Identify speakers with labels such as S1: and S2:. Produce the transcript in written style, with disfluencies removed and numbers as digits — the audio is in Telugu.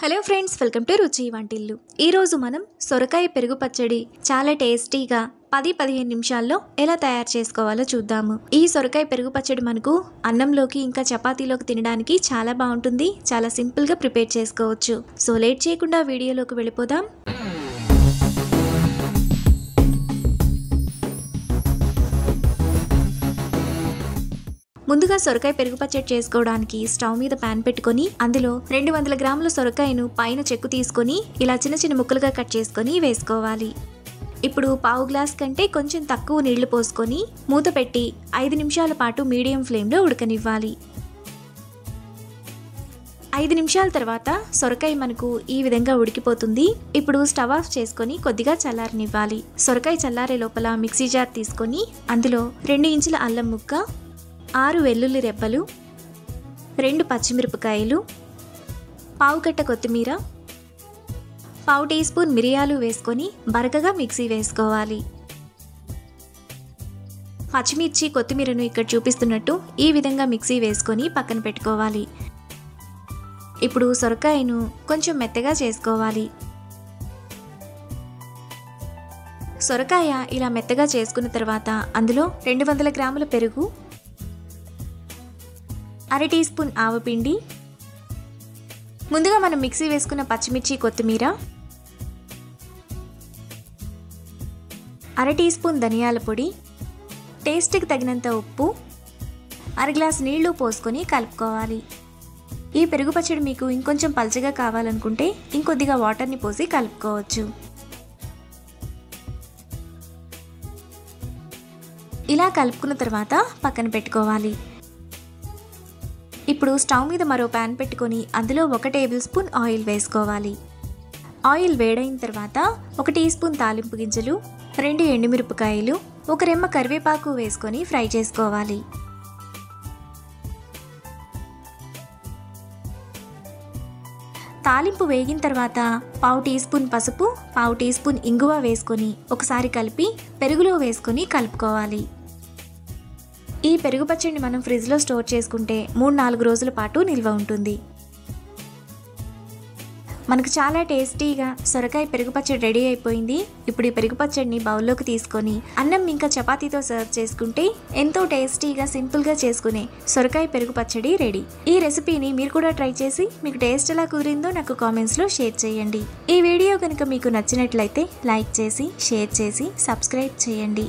S1: హలో ఫ్రెండ్స్, వెల్కమ్ టు రుచి వంటిల్లు. ఈరోజు మనం సొరకాయ పెరుగు పచ్చడి చాలా టేస్టీగా 10-15 నిమిషాల్లో ఎలా తయారు చేసుకోవాలో చూద్దాము. ఈ సొరకాయ పెరుగు పచ్చడి మనకు అన్నంలోకి ఇంకా చపాతీలోకి తినడానికి చాలా బాగుంటుంది. చాలా సింపుల్గా ప్రిపేర్ చేసుకోవచ్చు. సో లేట్ చేయకుండా వీడియోలోకి వెళ్ళిపోదాం. ముందుగా సొరకాయ పెరుగు పచ్చడి చేసుకోవడానికి స్టవ్ మీద పాన్ పెట్టుకొని అందులో 200 గ్రాముల సొరకాయను పైన చెక్కు తీసుకొని ఇలా చిన్న చిన్న ముక్కలుగా కట్ చేసుకొని వేసుకోవాలి. ఇప్పుడు పావు గ్లాస్ కంటే కొంచెం తక్కువ నీళ్లు పోసుకొని మూత పెట్టి 5 నిమిషాల పాటు మీడియం ఫ్లేమ్లో ఉడకనివ్వాలి. 5 నిమిషాల తర్వాత సొరకాయ మనకు ఈ విధంగా ఉడికిపోతుంది. ఇప్పుడు స్టవ్ ఆఫ్ చేసుకొని కొద్దిగా చల్లారనివ్వాలి. సొరకాయ చల్లారే లోపల మిక్సీ జార్ తీసుకొని అందులో 2 ఇంచుల అల్లం ముక్క, 6 వెల్లుల్లి రెబ్బలు, 2 పచ్చిమిరపకాయలు, పావు కట్ట కొత్తిమీర, పావు టీ స్పూన్ మిరియాలు వేసుకొని బరకగా మిక్సీ వేసుకోవాలి. పచ్చిమిర్చి కొత్తిమీరను ఇక్కడ చూపిస్తున్నట్టు ఈ విధంగా మిక్సీ వేసుకొని పక్కన పెట్టుకోవాలి. ఇప్పుడు సొరకాయను కొంచెం మెత్తగా చేసుకోవాలి. సొరకాయ ఇలా మెత్తగా చేసుకున్న తర్వాత అందులో 200 గ్రాముల పెరుగు, 1/2 టీ స్పూన్ ఆవపిండి, ముందుగా మనం మిక్సీ వేసుకున్న పచ్చిమిర్చి కొత్తిమీర, 1/2 టీ స్పూన్ ధనియాల పొడి, టేస్ట్కి తగినంత ఉప్పు, 1 గ్లాస్ నీళ్లు పోసుకొని కలుపుకోవాలి. ఈ పెరుగు పచ్చడి మీకు ఇంకొంచెం పల్చగా కావాలనుకుంటే ఇంకొద్దిగా వాటర్ని పోసి కలుపుకోవచ్చు. ఇలా కలుపుకున్న తర్వాత పక్కన పెట్టుకోవాలి. ఇప్పుడు స్టవ్ మీద మరో ప్యాన్ పెట్టుకొని అందులో 1 టేబుల్ స్పూన్ ఆయిల్ వేసుకోవాలి. ఆయిల్ వేడైన తర్వాత 1 టీ స్పూన్ తాలింపు గింజలు, 2 ఎండుమిరపకాయలు, 1 రెమ్మ కరివేపాకు వేసుకొని ఫ్రై చేసుకోవాలి. తాలింపు వేగిన తర్వాత పావు టీ స్పూన్ పసుపు, పావు టీ స్పూన్ ఇంగువ వేసుకొని ఒకసారి కలిపి పెరుగులో వేసుకొని కలుపుకోవాలి. ఈ పెరుగు పచ్చడిని మనం ఫ్రిడ్జ్లో స్టోర్ చేసుకుంటే 3-4 రోజుల పాటు నిల్వ ఉంటుంది. మనకు చాలా టేస్టీగా సొరకాయ పెరుగు పచ్చడి రెడీ అయిపోయింది. ఇప్పుడు ఈ పెరుగు పచ్చడిని బౌల్లోకి తీసుకొని అన్నం ఇంకా చపాతీతో సర్వ్ చేసుకుంటే ఎంతో టేస్టీగా సింపుల్గా చేసుకునే సొరకాయ పెరుగు పచ్చడి రెడీ. ఈ రెసిపీని మీరు కూడా ట్రై చేసి మీకు టేస్ట్ ఎలా కుదిరిందో నాకు కామెంట్స్లో షేర్ చేయండి. ఈ వీడియో కనుక మీకు నచ్చినట్లయితే లైక్ చేసి, షేర్ చేసి, సబ్స్క్రైబ్ చేయండి.